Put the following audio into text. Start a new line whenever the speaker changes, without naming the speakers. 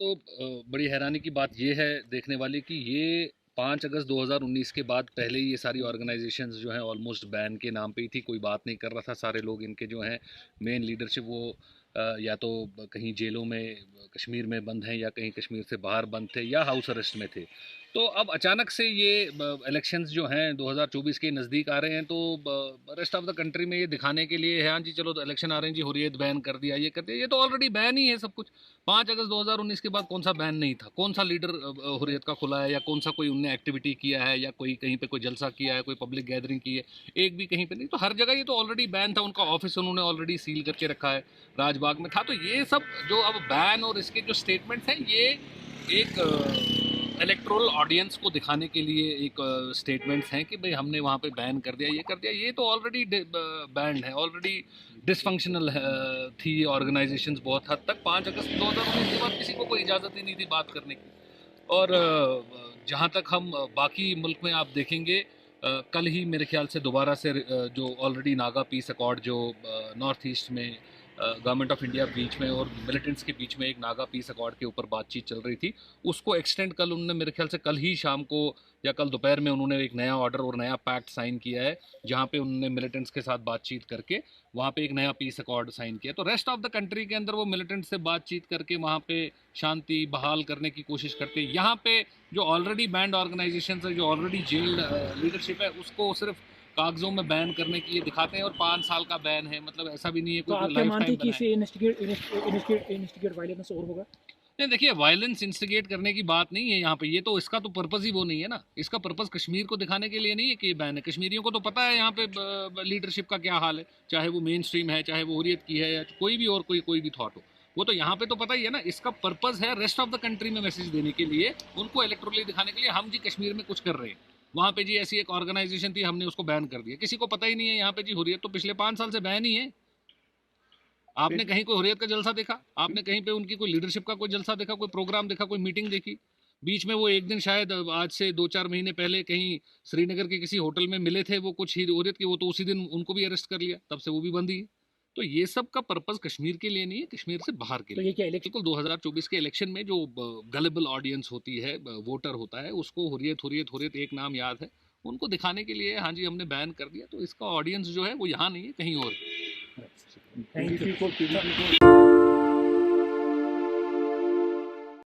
तो बड़ी हैरानी की बात ये है देखने वाली कि ये 5 अगस्त 2019 के बाद पहले ही ये सारी ऑर्गेनाइजेशंस जो हैं ऑलमोस्ट बैन के नाम पे ही थी। कोई बात नहीं कर रहा था। सारे लोग इनके जो हैं मेन लीडरशिप वो या तो कहीं जेलों में कश्मीर में बंद हैं या कहीं कश्मीर से बाहर बंद थे या हाउस अरेस्ट में थे। तो अब अचानक से ये इलेक्शंस जो हैं 2024 के नज़दीक आ रहे हैं, तो रेस्ट ऑफ द कंट्री में ये दिखाने के लिए हाँ जी चलो तो इलेक्शन आ रहे हैं जी, हुर्रियत बैन कर दिया, ये कर दिया। ये तो ऑलरेडी बैन ही है सब कुछ। 5 अगस्त 2019 के बाद कौन सा बैन नहीं था? कौन सा लीडर हुर्रियत का खुला है, या कौन सा कोई उनने एक्टिविटी किया है, या कोई कहीं पे कोई जलसा किया है, कोई पब्लिक गैदरिंग की है? एक भी कहीं पे नहीं। तो हर जगह ये तो ऑलरेडी बैन था। उनका ऑफिस उन्होंने ऑलरेडी सील करके रखा है, राजबाग में था। तो ये सब जो अब बैन और इसके जो स्टेटमेंट्स हैं, ये एक इलेक्ट्रोल ऑडियंस को दिखाने के लिए एक स्टेटमेंट्स हैं कि भाई हमने वहाँ पे बैन कर दिया, ये कर दिया। ये तो ऑलरेडी बैंड है, ऑलरेडी डिसफंक्शनल थी ऑर्गेनाइजेशंस बहुत हद तक। 5 अगस्त 2019 के बाद किसी को कोई इजाज़त ही नहीं थी बात करने की। और जहाँ तक हम बाकी मुल्क में आप देखेंगे, कल ही मेरे ख्याल से दोबारा से जो ऑलरेडी नागा पीस अकॉर्ड जो नॉर्थ ईस्ट में गवर्नमेंट ऑफ इंडिया बीच में और मिलिटेंट्स के बीच में एक नागा पीस अकॉर्ड के ऊपर बातचीत चल रही थी, उसको एक्सटेंड कल उन्होंने मेरे ख्याल से कल ही शाम को या कल दोपहर में उन्होंने एक नया ऑर्डर और नया पैक्ट साइन किया है, जहाँ पे उन्होंने मिलिटेंट्स के साथ बातचीत करके वहाँ पे एक नया पीस अकॉर्ड साइन किया। तो रेस्ट ऑफ द कंट्री के अंदर वो मिलिटेंट से बातचीत करके वहाँ पे शांति बहाल करने की कोशिश करते हैं। यहाँ पे जो ऑलरेडी बैंड ऑर्गेनाइजेशन है, जो ऑलरेडी जेल लीडरशिप है, उसको सिर्फ कागजों में बैन करने की ये दिखाते हैं। और 5 साल का बैन है, मतलब ऐसा भी नहीं है
तो
कोई
आप क्या
लाइफ
मानते
टाइम
हैं कि
बैन है।
इससे इन्वेस्टिगेट वायलेंस और होगा?
नहीं देखिए, वायलेंस इंस्टिगेट करने की बात नहीं है यहाँ पे। ये तो इसका तो पर्पस ही वो नहीं है ना। इसका पर्पस कश्मीर को दिखाने के लिए नहीं है कि ये बैन है। कश्मीरियों को तो पता है यहाँ पे लीडरशिप का क्या हाल है, चाहे वो मेन स्ट्रीम है, चाहे वो हुर्रियत की है, या कोई भी और कोई भी थॉट हो, वो तो यहाँ पे तो पता ही है ना। इसका पर्पस है रेस्ट ऑफ द कंट्री में मैसेज देने के लिए, उनको इलेक्ट्रोली दिखाने के लिए हम जी कश्मीर में कुछ कर रहे हैं। वहाँ पे जी ऐसी एक ऑर्गेनाइजेशन थी, हमने उसको बैन कर दिया। किसी को पता ही नहीं है यहाँ पे जी हुर्रियत तो पिछले 5 साल से बैन ही है। आपने कहीं कोई हुर्रियत का जलसा देखा? आपने कहीं पे उनकी कोई लीडरशिप का कोई जलसा देखा, कोई प्रोग्राम देखा, कोई मीटिंग देखी? बीच में वो एक दिन शायद आज से 2-4 महीने पहले कहीं श्रीनगर के किसी होटल में मिले थे वो कुछ ही हुर्रियत के, वो तो उसी दिन उनको भी अरेस्ट कर लिया, तब से वो भी बंद ही है। तो ये सब का पर्पस कश्मीर के लिए नहीं है, कश्मीर से बाहर के
तो
लिए।
ये क्या इलेक्शन
बिल्कुल 2024 के इलेक्शन में जो गलेबल ऑडियंस होती है, वोटर होता है, उसको हुर्रियत हुर्रियत हुर्रियत एक नाम याद है, उनको दिखाने के लिए हाँ जी हमने बैन कर दिया। तो इसका ऑडियंस जो है वो यहाँ नहीं है, कहीं और।
Thank you.